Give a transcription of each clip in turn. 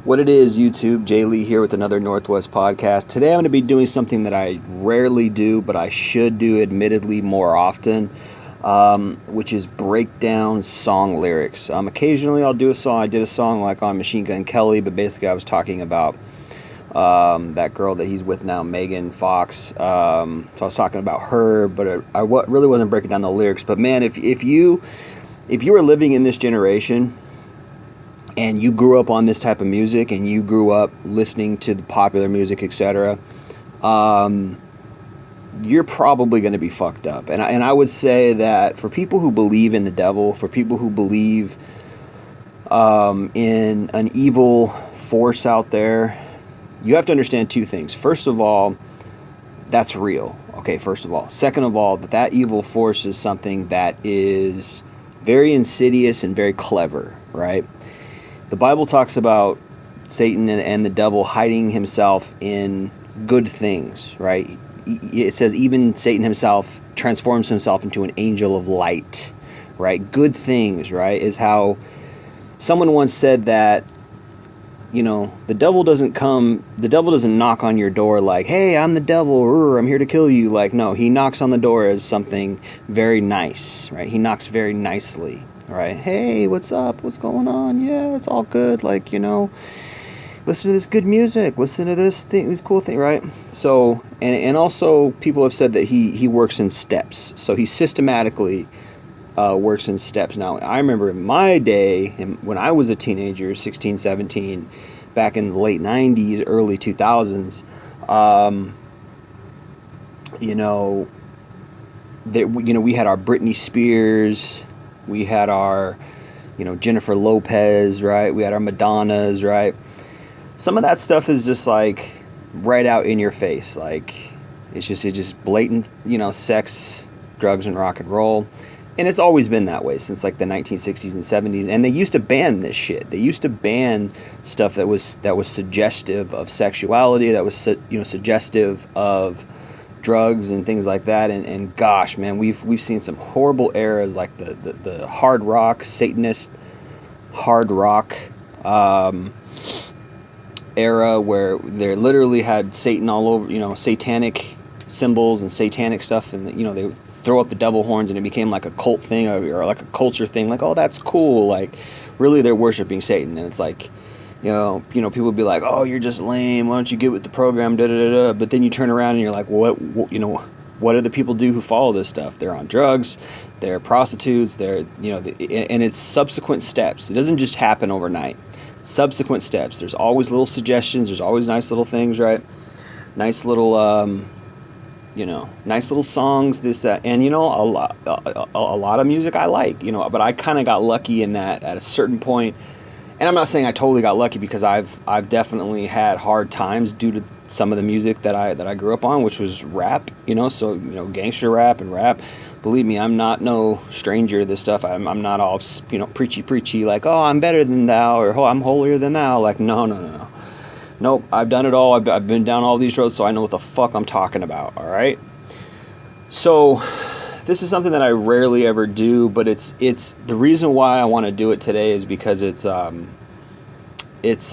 What it is, YouTube, Jay Lee here with another Northwest podcast. Today I'm going to be doing something that I rarely do, but I should do admittedly more often, which is break down song lyrics. Occasionally I'll do a song. I did a song like on Machine Gun Kelly, but basically I was talking about that girl that he's with now, Megan Fox. So I was talking about her, but I really wasn't breaking down the lyrics. But man, if you were living in this generation, and you grew up on this type of music, and you grew up listening to the popular music, etc., you're probably going to be fucked up. And I would say that for people who believe in the devil, for people who believe in an evil force out there, you have to understand two things. First of all, that's real. Okay, first of all. Second of all, that evil force is something that is very insidious and very clever, right? The Bible talks about Satan and the devil hiding himself in good things, right? It says even Satan himself transforms himself into an angel of light, right? Good things, right, is how someone once said that, you know, the devil doesn't knock on your door like, hey, I'm the devil, I'm here to kill you. Like, no, he knocks on the door as something very nice, right? He knocks very nicely. Right? Hey, what's up? What's going on? Yeah, it's all good. Like, you know, listen to this good music. Listen to this cool thing, right? So, and also people have said that he works in steps. So he systematically works in steps. Now, I remember in my day, when I was a teenager, 16, 17, back in the late 90s, early 2000s, we had our Britney Spears. We had our, Jennifer Lopez, right? We had our Madonnas, right? Some of that stuff is just like right out in your face. Like it's just blatant, sex, drugs, and rock and roll. And it's always been that way since like the 1960s and 70s. And they used to ban this shit. They used to ban stuff that was suggestive of sexuality, that was suggestive of drugs and things like that, and gosh, man, we've seen some horrible eras like the hard rock, Satanist hard rock era, where they literally had Satan all over, satanic symbols and satanic stuff, and they would throw up the devil horns, and it became like a cult thing or like a culture thing, like, oh, that's cool. Like really they're worshiping Satan, and it's like, people would be like, oh, you're just lame, why don't you get with the program, da-da-da-da. But then you turn around and you're like, what do the people do who follow this stuff? They're on drugs, they're prostitutes, they're, and it's subsequent steps. It doesn't just happen overnight. Subsequent steps. There's always little suggestions, there's always nice little things, right? Nice little, nice little songs, this, that, and, a lot of music I like, but I kind of got lucky in that at a certain point. And I'm not saying I totally got lucky, because I've definitely had hard times due to some of the music that I grew up on, which was rap, so gangster rap and rap. Believe me, I'm not no stranger to this stuff. I'm not all preachy like, oh, I'm better than thou, or oh, I'm holier than thou. Like, no. Nope, I've done it all. I've been down all these roads, so I know what the fuck I'm talking about. All right. So this is something that I rarely ever do, but it's the reason why I want to do it today is because it's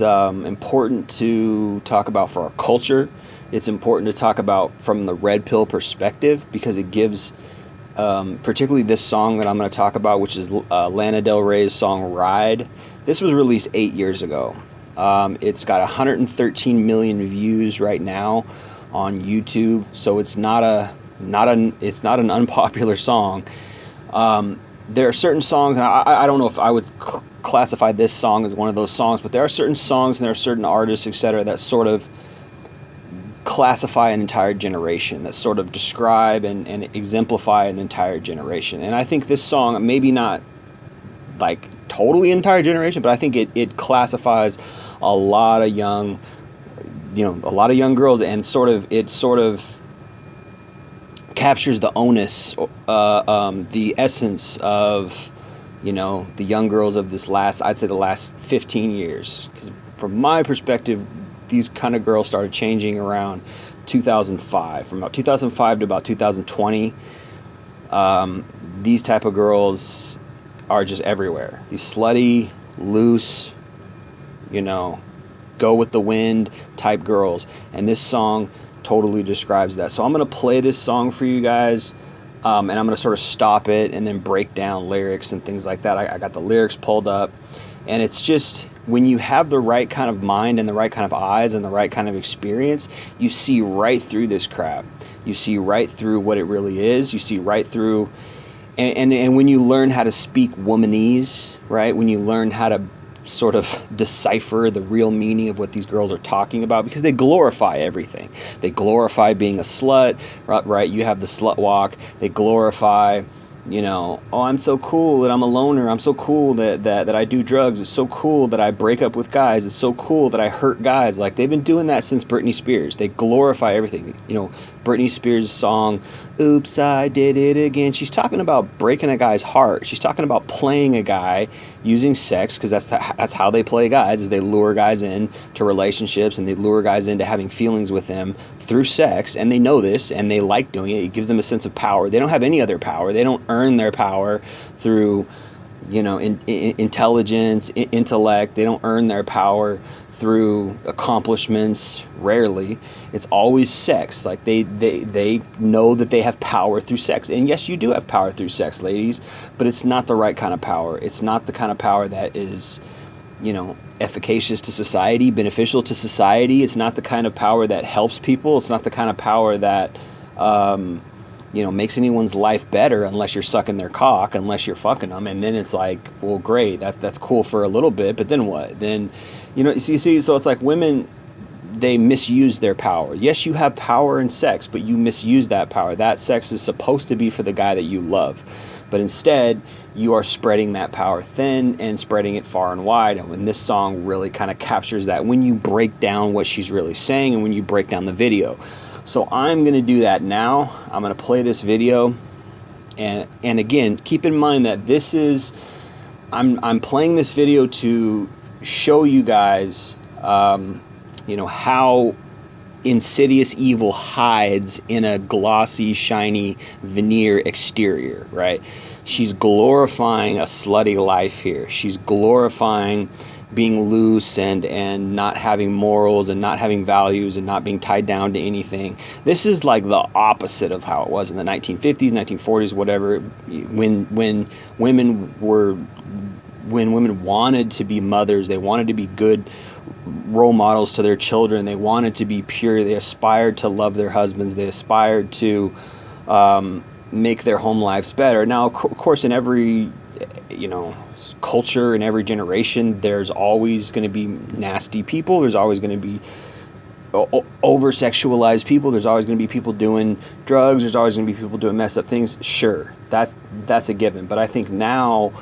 important to talk about for our culture. It's important to talk about from the red pill perspective, because it gives, particularly this song that I'm going to talk about, which is Lana Del Rey's song Ride. This was released 8 years ago. It's got 113 million views right now on YouTube, so it's not an unpopular song. There are certain songs, and I don't know if I would classify this song as one of those songs, but there are certain songs and there are certain artists, etc., that sort of classify an entire generation, that sort of describe and exemplify an entire generation. And I think this song, maybe not like totally entire generation, but I think it classifies a lot of young, girls, and it sort of captures the onus, the essence of, the young girls of I'd say the last 15 years. Because from my perspective, these kind of girls started changing around 2005. From about 2005 to about 2020, these type of girls are just everywhere. These slutty, loose, go with the wind type girls. And this song totally describes that. So I'm going to play this song for you guys, and I'm going to sort of stop it and then break down lyrics and things like that. I got the lyrics pulled up, and it's just, when you have the right kind of mind and the right kind of eyes and the right kind of experience, you see right through this crap. You see right through what it really is. You see right through, and when you learn how to speak womanese, right? When you learn how to sort of decipher the real meaning of what these girls are talking about, because they glorify everything. They glorify being a slut, right? You have the slut walk. They glorify, you know, oh, I'm so cool that I'm a loner. I'm so cool that I do drugs. It's so cool that I break up with guys. It's so cool that I hurt guys. Like, they've been doing that since Britney Spears. They glorify everything. You know, Britney Spears' song, Oops, I Did It Again. She's talking about breaking a guy's heart. She's talking about playing a guy using sex, because that's how they play guys, is they lure guys in to relationships, and they lure guys into having feelings with them through sex, and they know this, and they like doing it. It gives them a sense of power. They don't have any other power. They don't earn their power through, you know, intelligence, intellect. They don't earn their power through accomplishments. Rarely. It's always sex. Like, they know that they have power through sex. And yes, you do have power through sex, ladies, but it's not the right kind of power. It's not the kind of power that is, you know, efficacious to society, beneficial to society. It's not the kind of power that helps people. It's not the kind of power that, you know, makes anyone's life better, unless you're sucking their cock, unless you're fucking them. And then it's like, well, great, that's cool for a little bit, but then what? Then, you know, so you see, so it's like women, they misuse their power. Yes, you have power in sex, but you misuse that power. That sex is supposed to be for the guy that you love. But instead, you are spreading that power thin and spreading it far and wide. And when this song really kind of captures that, when you break down what she's really saying and when you break down the video. So I'm going to do that now. I'm going to play this video. And again, keep in mind that this is, I'm playing this video to show you guys, you know, how insidious evil hides in a glossy, shiny veneer exterior, right? She's glorifying a slutty life here. She's glorifying being loose and not having morals and not having values and not being tied down to anything. This is like the opposite of how it was in the 1950s, 1940s, whatever, when women wanted to be mothers. They wanted to be good role models to their children. They wanted to be pure. They aspired to love their husbands. They aspired to make their home lives better. Now, of course, in every, you know, culture, in every generation, there's always going to be nasty people. There's always going to be over-sexualized people. There's always going to be people doing drugs. There's always going to be people doing messed up things. Sure, that's a given. But I think now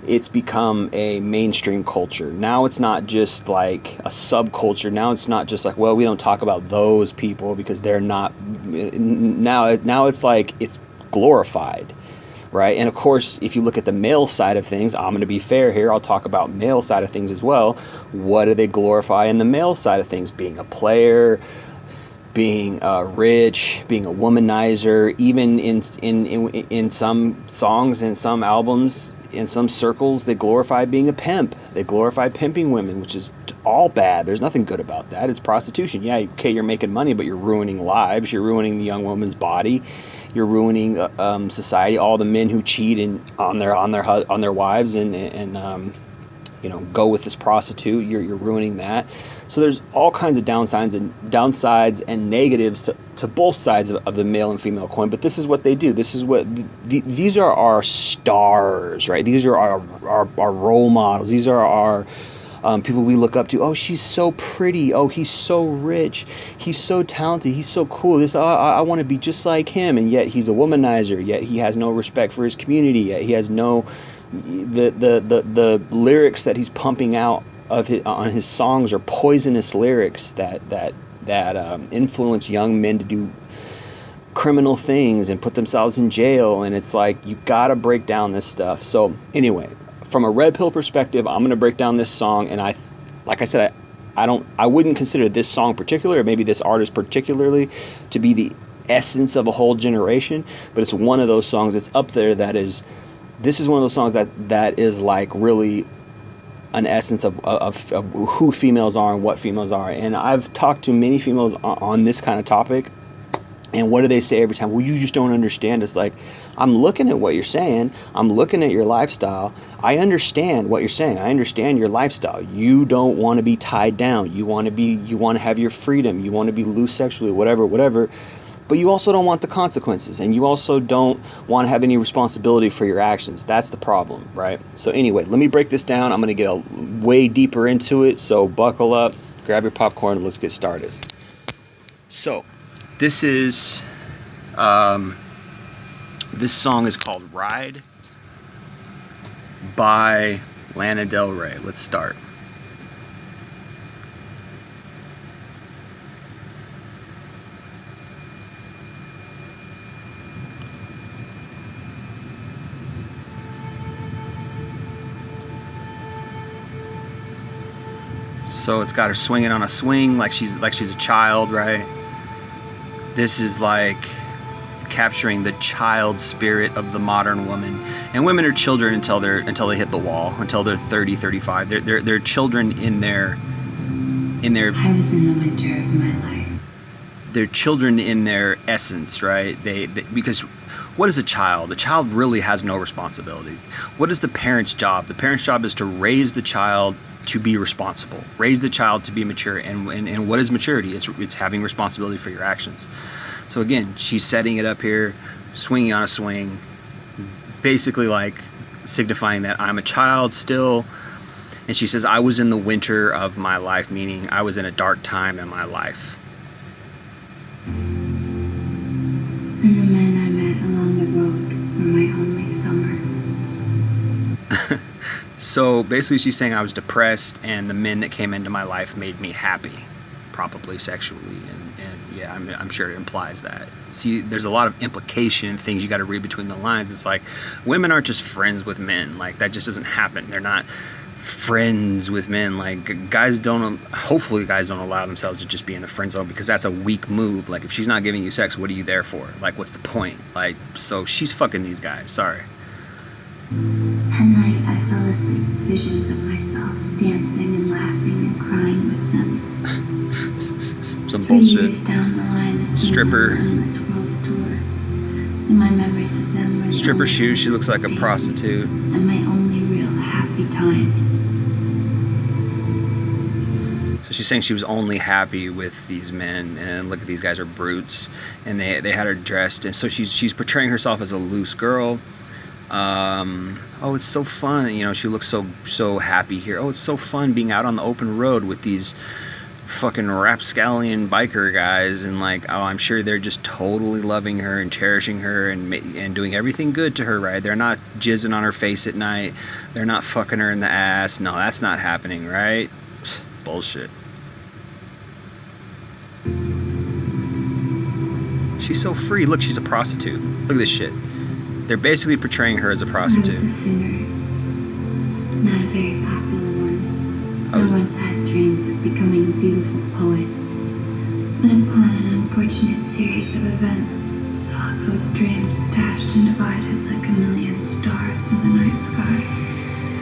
it's become a mainstream culture. Now it's not just like a subculture. Now it's not just like, well, we don't talk about those people because they're not. Now it's like it's glorified, right? And of course, if you look at the male side of things, I'm going to be fair here. I'll talk about male side of things as well. What do they glorify in the male side of things? Being a player, being rich, being a womanizer. Even in some songs, in some albums, in some circles, they glorify being a pimp. They glorify pimping women, which is all bad. There's nothing good about that. It's prostitution. Yeah, okay, you're making money, but you're ruining lives. You're ruining the young woman's body. You're ruining society. All the men who cheat on their wives and you know, go with this prostitute. You're ruining that. So there's all kinds of downsides and negatives to both sides of the male and female coin. But this is what they do. This is what these are our stars, right? These are our role models. These are our people we look up to. Oh, she's so pretty. Oh, he's so rich. He's so talented. He's so cool. I want to be just like him. And yet he's a womanizer. Yet he has no respect for his community. Yet he has no the lyrics that he's pumping out on his songs are poisonous lyrics that influence young men to do criminal things and put themselves in jail. And it's like, you gotta break down this stuff. So anyway, from a red pill perspective, I'm gonna break down this song, and like I said, I wouldn't consider this song particular, or maybe this artist particularly, to be the essence of a whole generation, but it's one of those songs that's up there. This is one of those songs that is like really an essence of who females are and what females are. And I've talked to many females on this kind of topic, and what do they say every time? Well, you just don't understand. It's like, I'm looking at what you're saying. I'm looking at your lifestyle. I understand what you're saying. I understand your lifestyle. You don't want to be tied down. You want to have your freedom. You want to be loose sexually, whatever. But you also don't want the consequences, and you also don't want to have any responsibility for your actions. That's the problem, right? So anyway, let me break this down. I'm going to get way deeper into it. So buckle up, grab your popcorn, and let's get started. So this is, this song is called Ride by Lana Del Rey. Let's start. So it's got her swinging on a swing like she's a child, right? This is like capturing the child spirit of the modern woman. And women are children until they hit the wall, until they're 30, 35. They're children in their I was in the winter of my life. They're children in their essence, right? They because what is a child? A child really has no responsibility. What is the parent's job? The parent's job is to raise the child to be responsible, raise the child to be mature. And what is maturity? It's having responsibility for your actions. So again, she's setting it up here, swinging on a swing, basically like signifying that I'm a child still. And she says, I was in the winter of my life, meaning I was in a dark time in my life. And the men I met along the road were my only summer. So basically she's saying I was depressed, and the men that came into my life made me happy, probably sexually. And yeah, I'm sure it implies that. See, there's a lot of implication and things you got to read between the lines. It's like women aren't just friends with men. Like that just doesn't happen. They're not friends with men. Like hopefully guys don't allow themselves to just be in the friend zone, because that's a weak move. Like if she's not giving you sex, what are you there for? Like what's the point? Like, so she's fucking these guys. Sorry. At night I fell asleep with visions of myself dancing and laughing and crying with them. Some 3 bullshit. years down the line, Stripper. on this world tour, and my memories of them were Stripper shoes. She looks like a prostitute. and my only real happy times. So she's saying she was only happy with these men, and look at these guys are brutes, and they had her dressed, and so she's portraying herself as a loose girl. Oh, it's so fun, you know, she looks so happy here. Oh, it's so fun being out on the open road with these fucking rapscallion biker guys, and like, oh, I'm sure they're just totally loving her and cherishing her and doing everything good to her, right? They're not jizzing on her face at night. They're not fucking her in the ass. No, that's not happening, right? Bullshit. She's so free. Look, she's a prostitute. Look at this shit. They're basically portraying her as a prostitute. I was a singer, not a very popular one. I once had dreams of becoming a beautiful poet, but upon an unfortunate series of events, saw those dreams dashed and divided like a million stars in the night sky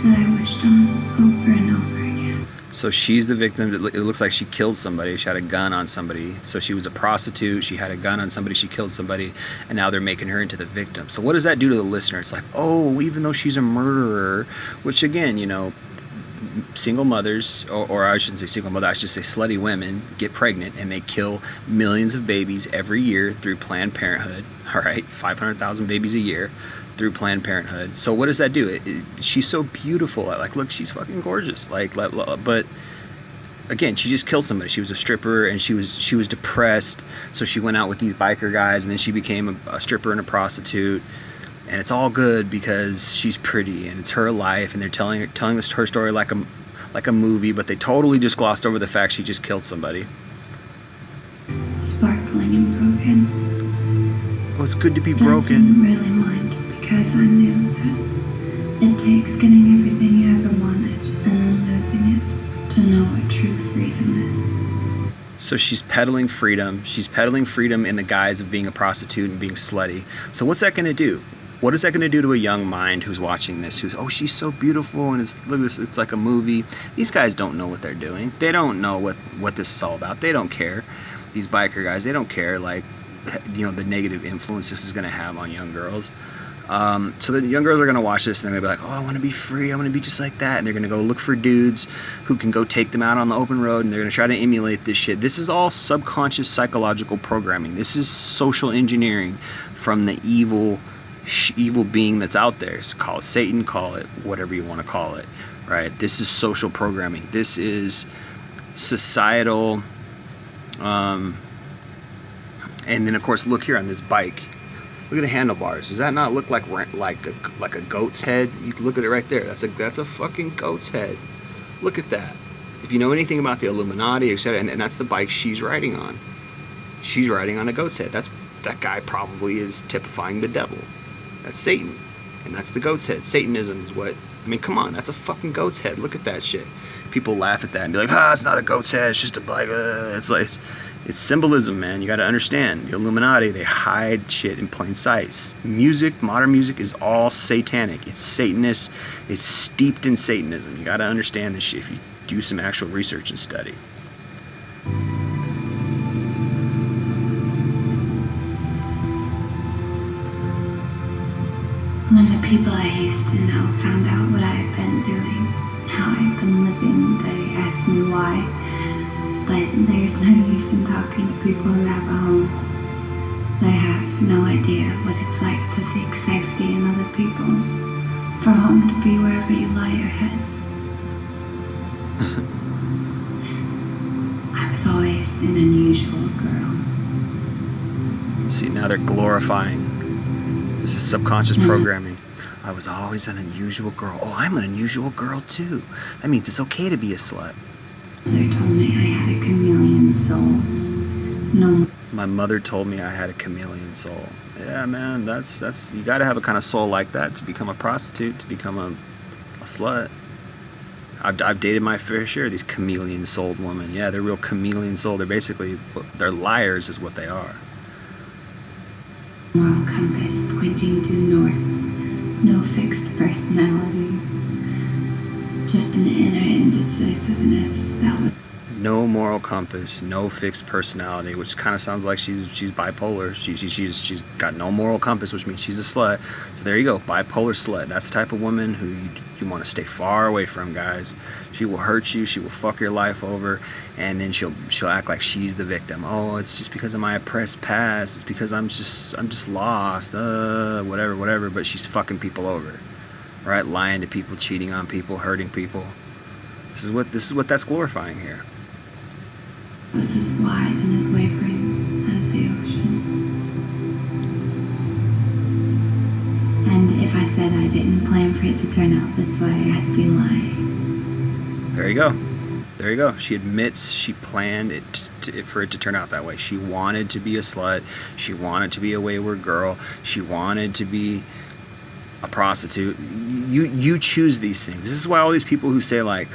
that I wished on over and over again. So she's the victim. It looks like she killed somebody. She had a gun on somebody. So she was a prostitute. She had a gun on somebody. She killed somebody. And now they're making her into the victim. So what does that do to the listener? It's like, oh, even though she's a murderer, which again, you know, single mothers, or I shouldn't say single mother, I should say slutty women get pregnant and they kill millions of babies every year through Planned Parenthood. All right, 500,000 babies a year through Planned Parenthood. So what does that do? She's so beautiful. Like, look, she's fucking gorgeous. Like, but again, she just killed somebody. She was a stripper, and she was depressed. So she went out with these biker guys, and then she became a stripper and a prostitute. And it's all good because she's pretty and it's her life, and they're telling her story like a movie, but they totally just glossed over the fact she just killed somebody. Sparkling and broken. Oh, it's good to be But I broken. didn't really mind, because I knew that it takes getting everything you ever wanted and then losing it to know what true freedom is. So she's peddling freedom. She's peddling freedom in the guise of being a prostitute and being slutty. So what's that going to do? What is that going to do to a young mind who's watching this? Who's, oh, she's so beautiful, and look at this, it's like a movie. These guys don't know what they're doing. They don't know what this is all about. They don't care. These biker guys, they don't care, like, the negative influence this is going to have on young girls. So the young girls are going to watch this and they're going to be like, oh, I want to be free. I want to be just like that. And they're going to go look for dudes who can go take them out on the open road, and they're going to try to emulate this shit. This is all subconscious psychological programming. This is social engineering from the evil being that's out there. So call it Satan, call it whatever you want to call it, right? This is social programming. This is societal. And then of course, look here on this bike. Look at the handlebars. Does that not look like a goat's head? You can look at it right there. That's a fucking goat's head. Look at that. If you know anything about the Illuminati, etc., and that's the bike she's riding on. She's riding on a goat's head. That guy probably is typifying the devil. That's Satan, and that's the goat's head. Satanism is what. I mean, come on, that's a fucking goat's head. Look at that shit. People laugh at that and be like, it's not a goat's head. It's just a bike. It's like. It's symbolism, man. You got to understand. The Illuminati, they hide shit in plain sight. Music, modern music, is all satanic. It's Satanist. It's steeped in Satanism. You got to understand this shit if you do some actual research and study. When the people I used to know found out what I had been doing, how I had been living, they asked me why. But there's no use in talking to people who have a home. They have no idea what it's like to seek safety in other people. For home to be wherever you lie your head. I was always an unusual girl. See, now they're glorifying. This is subconscious programming. I was always an unusual girl. Oh, I'm an unusual girl too. That means it's okay to be a slut. Mother told me I had a chameleon soul. No. My mother told me I had a chameleon soul. Yeah, man, that's you got to have a kind of soul like that to become a prostitute, to become a slut. I've dated my fair share of these chameleon souled women. Yeah, they're real chameleon souled. They're liars, is what they are. Moral compass pointing due north. No fixed personality. Just an inner indecisiveness that was. No moral compass, no fixed personality, which kind of sounds like she's bipolar. She's got no moral compass, which means she's a slut. So there you go, bipolar slut. That's the type of woman who you want to stay far away from, guys. She will hurt you. She will fuck your life over, and then she'll act like she's the victim. Oh, it's just because of my oppressed past. It's because I'm just lost. Whatever. But she's fucking people over, right? Lying to people, cheating on people, hurting people. This is what that's glorifying here. Was as wide and as wavering as the ocean. And if I said I didn't plan for it to turn out this way, I'd be lying. There you go. She admits she planned it for it to turn out that way. She wanted to be a slut. She wanted to be a wayward girl. She wanted to be a prostitute. You choose these things. This is why all these people who say, like,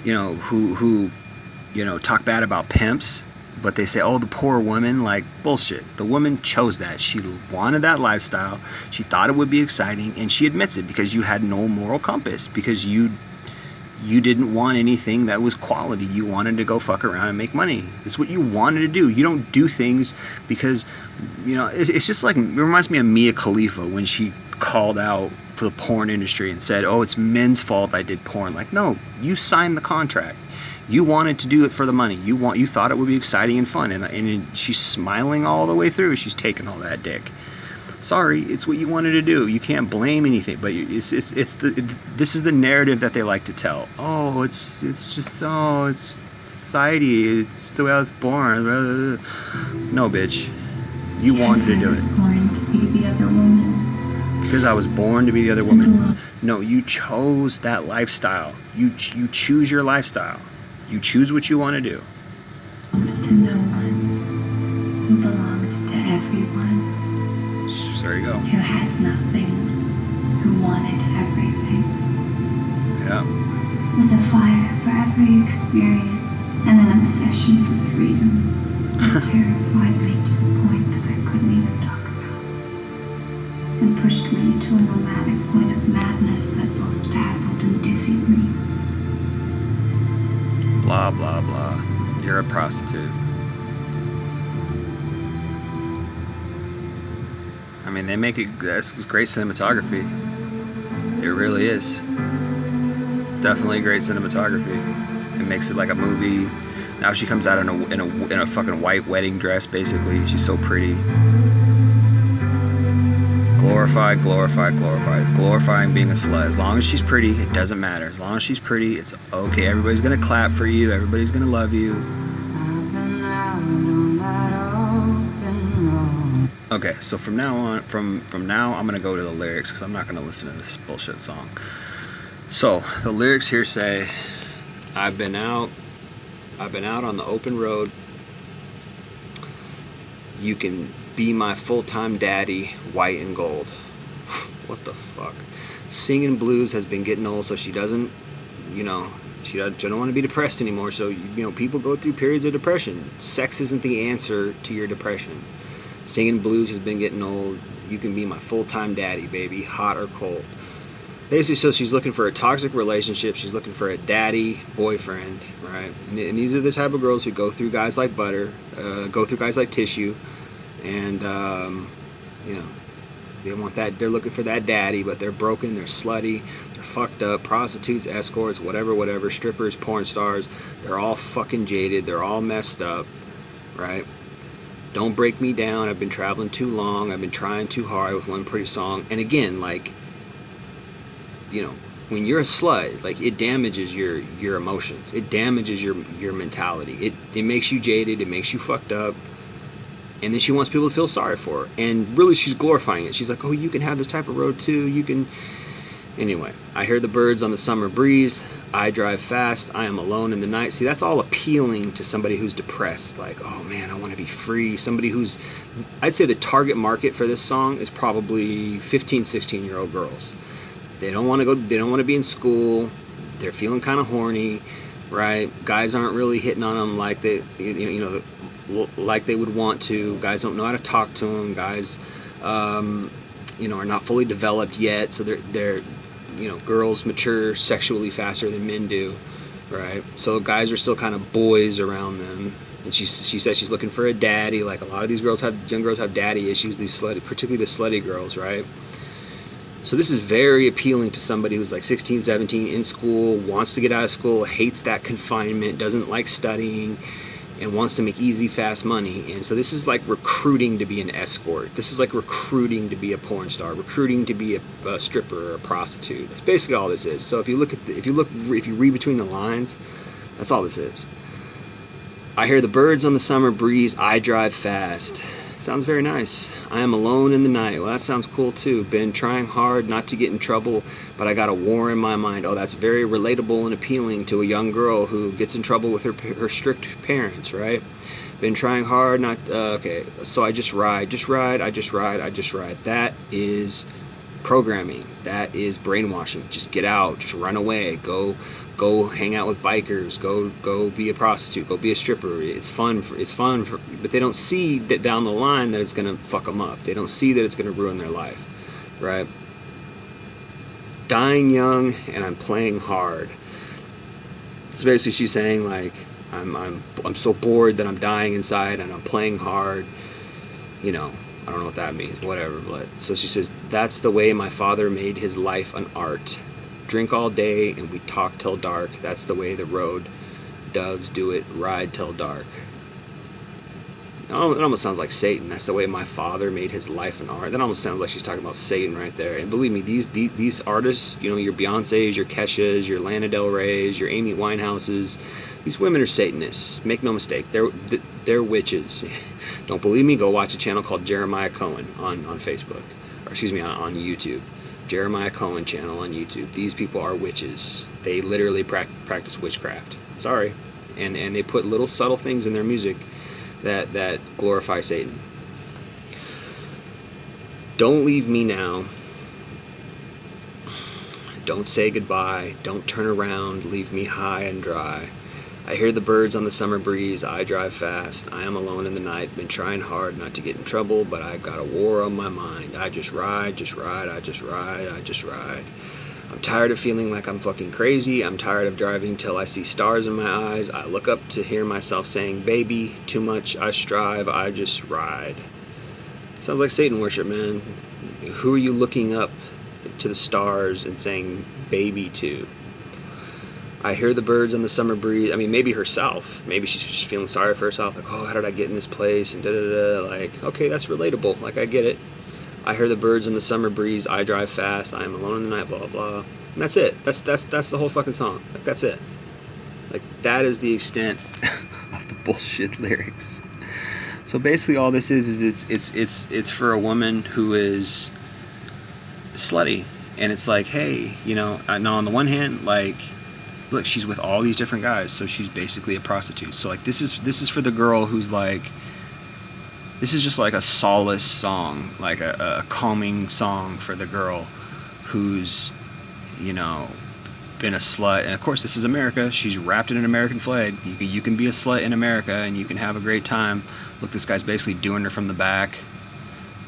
who talk bad about pimps, but they say, oh, the poor woman, like, bullshit. The woman chose that. She wanted that lifestyle. She thought it would be exciting, and she admits it because you had no moral compass, because you didn't want anything that was quality. You wanted to go fuck around and make money. It's what you wanted to do. You don't do things because, it's just like, it reminds me of Mia Khalifa when she called out for the porn industry and said, oh, it's men's fault I did porn. Like, no, you signed the contract. You wanted to do it for the money. You thought it would be exciting and fun, and she's smiling all the way through. She's taking all that dick. Sorry, it's what you wanted to do. You can't blame anything, but this is the narrative that they like to tell. Oh, it's society. It's the way I was born. No, bitch, you wanted to do it. Born to be the other woman. Because I was born to be the other woman. No, you chose that lifestyle. You choose your lifestyle. You choose what you want to do. Belongs to no one. Who belongs to everyone. So there you go. Who had nothing. Who wanted everything. Yeah. With a fire for every experience and an obsession for freedom. That terrified me to the point that I couldn't even talk about it. And pushed horseman to a nomadic point of madness that both dazzled and dizzied me. Blah, blah, blah. You're a prostitute. I mean, they make it, that's great cinematography. It really is. It's definitely great cinematography. It makes it like a movie. Now she comes out in a fucking white wedding dress, basically. She's so pretty. Glorify, glorify, glorify. Glorifying being a slut. As long as she's pretty, it doesn't matter. As long as she's pretty, it's okay. Everybody's gonna clap for you. Everybody's gonna love you. Okay, so from now on, from now, I'm gonna go to the lyrics because I'm not gonna listen to this bullshit song. So the lyrics here say, I've been out on the open road. You can be my full-time daddy, white and gold. What the fuck? Singing blues has been getting old, so she doesn't, she don't want to be depressed anymore. So, people go through periods of depression. Sex isn't the answer to your depression. Singing blues has been getting old. You can be my full-time daddy, baby, hot or cold. Basically, so she's looking for a toxic relationship. She's looking for a daddy boyfriend, right? And these are the type of girls who go through guys like butter, go through guys like tissue, and they want that. They're looking for that daddy, but they're broken, they're slutty, they're fucked up. Prostitutes, escorts, whatever, strippers, porn stars. They're all fucking jaded. They're all messed up, right? Don't break me down. I've been traveling too long. I've been trying too hard with one pretty song. And again, when you're a slut, it damages your emotions. It damages your mentality. It makes you jaded. It makes you fucked up. And then she wants people to feel sorry for her. And really, she's glorifying it. She's like, oh, you can have this type of road too. You can. Anyway, I hear the birds on the summer breeze. I drive fast. I am alone in the night. See, that's all appealing to somebody who's depressed. Like, oh man, I want to be free. Somebody who's, I'd say the target market for this song is probably 15, 16-year-old girls. They don't want to go. They don't want to be in school. They're feeling kind of horny, right? Guys aren't really hitting on them like they would want to. Guys don't know how to talk to them. Guys, are not fully developed yet. So they're girls mature sexually faster than men do, right? So guys are still kind of boys around them. And she says she's looking for a daddy. Like a lot of these young girls have daddy issues. Particularly the slutty girls, right? So this is very appealing to somebody who's like 16, 17, in school, wants to get out of school, hates that confinement, doesn't like studying, and wants to make easy, fast money. And so this is like recruiting to be an escort. This is like recruiting to be a porn star, recruiting to be a stripper or a prostitute. That's basically all this is. So if you read between the lines, that's all this is. I hear the birds on the summer breeze. I drive fast. Sounds very nice. I am alone in the night. Well, that sounds cool too. Been trying hard not to get in trouble, but I got a war in my mind. Oh, that's very relatable and appealing to a young girl who gets in trouble with her strict parents, right? Been trying hard not. Okay, so I just ride. I just ride. That is programming. That is brainwashing. Just get out. Just run away. Go hang out with bikers. Go be a prostitute. Go be a stripper. It's fun. But they don't see that down the line that it's gonna fuck them up. They don't see that it's gonna ruin their life, right? Dying young and I'm playing hard. So basically, she's saying like I'm so bored that I'm dying inside and I'm playing hard. I don't know what that means. Whatever. But so she says that's the way my father made his life an art. Drink all day and we talk till dark. That's the way the road doves do it. Ride till dark. It almost sounds like Satan. That's the way my father made his life an art. That almost sounds like she's talking about Satan right there. And believe me, these artists, your Beyoncés, your Keshas, your Lana Del Reys, your Amy Winehouses, these women are Satanists. Make no mistake. They're witches. Don't believe me? Go watch a channel called Jeremiah Cohen on Facebook. Or excuse me, on YouTube. Jeremiah Cohen channel on YouTube. These people are witches. They literally practice witchcraft. Sorry. And they put little subtle things in their music that glorify Satan. Don't leave me now. Don't say goodbye. Don't turn around. Leave me high and dry. I hear the birds on the summer breeze, I drive fast, I am alone in the night, been trying hard not to get in trouble, but I've got a war on my mind. I just ride, I just ride. I'm tired of feeling like I'm fucking crazy. I'm tired of driving till I see stars in my eyes. I look up to hear myself saying, baby, too much, I strive, I just ride. Sounds like Satan worship, man. Who are you looking up to the stars and saying baby to? I hear the birds on the summer breeze. I mean, maybe herself. Maybe she's just feeling sorry for herself. Like, oh, how did I get in this place? And da-da-da. Like, okay, that's relatable. Like, I get it. I hear the birds in the summer breeze. I drive fast. I am alone in the night, blah, blah, blah. And that's it. That's the whole fucking song. Like, that's it. Like, that is the extent of the bullshit lyrics. So basically all this is it's for a woman who is slutty. And it's like, hey, you know, now on the one hand, like, look, she's with all these different guys, so she's basically a prostitute. So like this is for the girl who's like, this is just like a solace song, like a calming song for the girl who's, you know, been a slut. And of course this is America. She's wrapped in an American flag. You can be a slut in America and you can have a great time. Look, this guy's basically doing her from the back,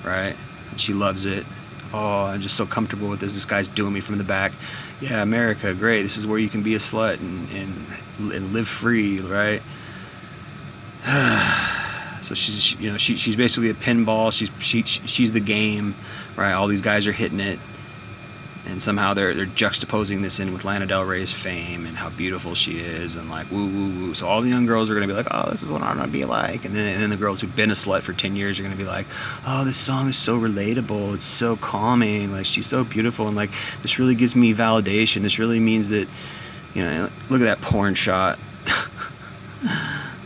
right? And she loves it. Oh, I'm just so comfortable with this. This guy's doing me from the back. Yeah, America, great. This is where you can be a slut and live free, right? So she's, you know, she's basically a pinball. She's the game, right? All these guys are hitting it, and somehow they're juxtaposing this in with Lana Del Rey's fame and how beautiful she is, and like woo woo woo. So all the young girls are gonna be like, oh, this is what I want to be like, and then the girls who've been a slut for 10 years are gonna be like, oh, this song is so relatable, it's so calming, like she's so beautiful, and like this really gives me validation. This really means that, you know, look at that porn shot.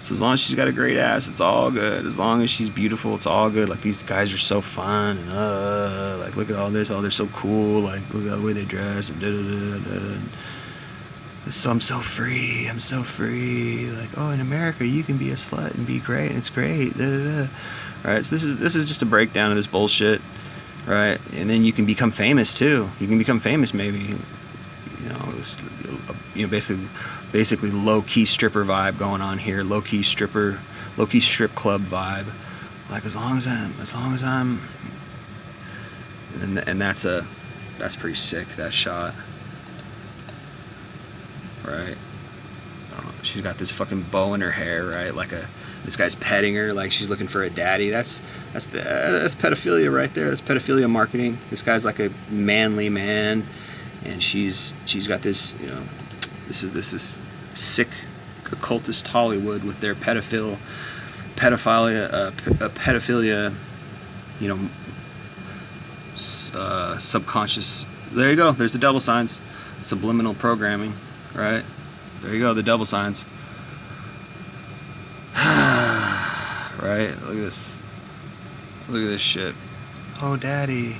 So as long as she's got a great ass, it's all good. As long as she's beautiful, it's all good. Like, these guys are so fun, and like, look at all this. Oh, they're so cool. Like, look at the way they dress, and da-da-da-da. So I'm so free. I'm so free. Like, oh, in America, you can be a slut and be great, and it's great. Da-da-da. All right, so this is just a breakdown of this bullshit, right? And then you can become famous too. You can become famous, maybe. You know, this, you know, basically low-key stripper vibe going on here, low-key strip club vibe. Like, as long as I'm, and that's pretty sick, that shot, right? I don't know, she's got this fucking bow in her hair, right? Like this guy's petting her, like she's looking for a daddy. That's pedophilia right there. That's pedophilia marketing. This guy's like a manly man, and she's got this, you know, this is sick occultist Hollywood with their pedophilia, you know, subconscious. There you go. There's the double signs, subliminal programming, right? There you go, the double signs. Right? Look at this. Look at this shit. Oh, daddy.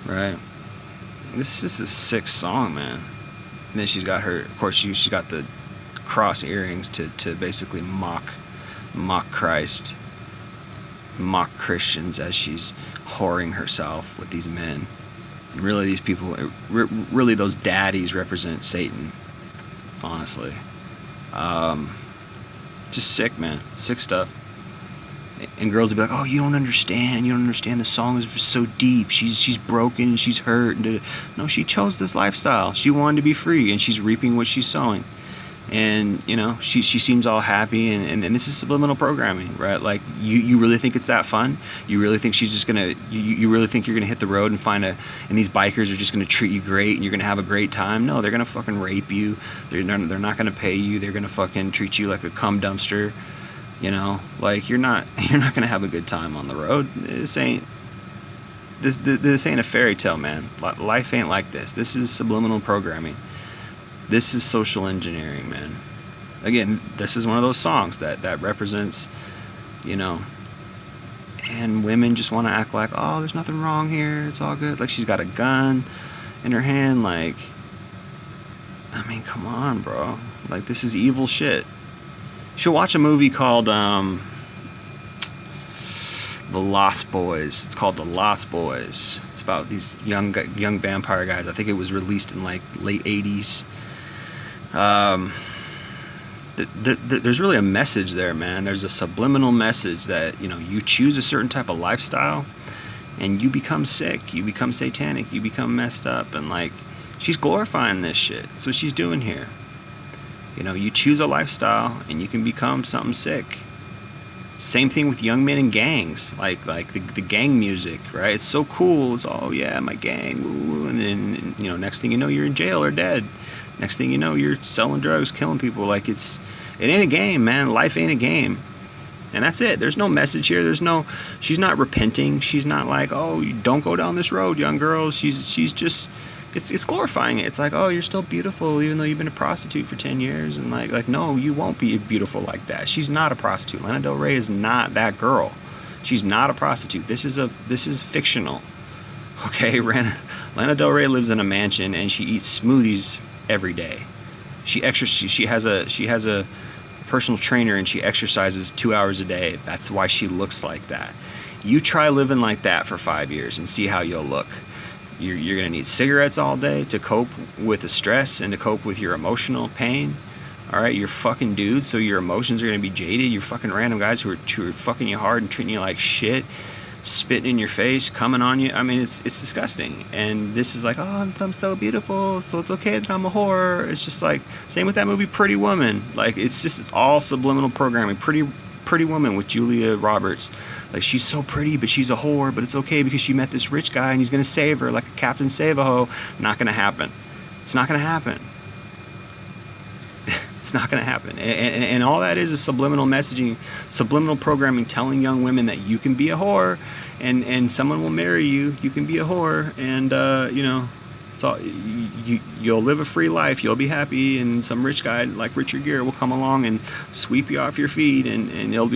Right? This is a sick song, man. And then she's got her, of course, she's got the cross earrings to basically mock Christ, mock Christians as she's whoring herself with these men. And really, these people, really those daddies represent Satan, honestly. Just sick, man. Sick stuff. And girls would be like, oh, you don't understand, the song is so deep, she's broken, she's hurt. No, she chose this lifestyle. She wanted to be free, and she's reaping what she's sowing. And, you know, she seems all happy, and this is subliminal programming, right? Like, you really think it's that fun? You really think she's just gonna, you really think you're gonna hit the road and these bikers are just gonna treat you great and you're gonna have a great time? No, they're gonna fucking rape you. They're not gonna pay you. They're gonna fucking treat you like a cum dumpster. You know, like, you're not gonna have a good time on the road. This ain't a fairy tale, man. Life ain't like this. This is subliminal programming. This is social engineering, man. Again, this is one of those songs that represents, you know, and women just want to act like, oh, there's nothing wrong here, it's all good. Like, she's got a gun in her hand. Like, I mean, come on, bro. Like, this is evil shit. You should watch a movie called The Lost Boys. It's called The Lost Boys. It's about these young vampire guys. I think it was released in like late 80s. there's really a message there, man. There's a subliminal message that, you know, you choose a certain type of lifestyle and you become sick, you become satanic, you become messed up, and like, she's glorifying this shit. That's what she's doing here. You know, you choose a lifestyle and you can become something sick. Same thing with young men in gangs, like the gang music, right? It's so cool. It's, oh yeah, my gang, woo, and then, you know, next thing you know, you're in jail or dead. Next thing you know, you're selling drugs, killing people. Like, it ain't a game, man. Life ain't a game. And that's it. There's no message here. She's not repenting. She's not like, oh, you don't go down this road, young girl. She's just, it's glorifying it. It's like, oh, you're still beautiful even though you've been a prostitute for 10 years. And like, no, you won't be beautiful like that. She's not a prostitute. Lana Del Rey is not that girl. She's not a prostitute. This is fictional. Okay, Lana Del Rey lives in a mansion and she eats smoothies every day. She has a personal trainer and she exercises 2 hours a day. That's why she looks like that. You try living like that for 5 years and see how you'll look. You're gonna need cigarettes all day to cope with the stress and to cope with your emotional pain. All right, you're fucking dudes, so your emotions are gonna be jaded. You're fucking random guys who are fucking you hard and treating you like shit, spitting in your face, coming on you. I mean, it's disgusting. And this is like, oh, I'm so beautiful, so it's okay that I'm a whore. It's just like, same with that movie Pretty Woman. Like, it's all subliminal programming. Pretty Woman with Julia Roberts. Like, she's so pretty, but she's a whore, but it's okay because she met this rich guy and he's gonna save her like a Captain Save-A-Ho. Not gonna happen. It's not gonna happen. It's not going to happen. And all that is subliminal messaging, subliminal programming, telling young women that you can be a whore and someone will marry you. You can be a whore and, you know, it's all, you'll live a free life. You'll be happy. And some rich guy like Richard Gere will come along and sweep you off your feet and you'll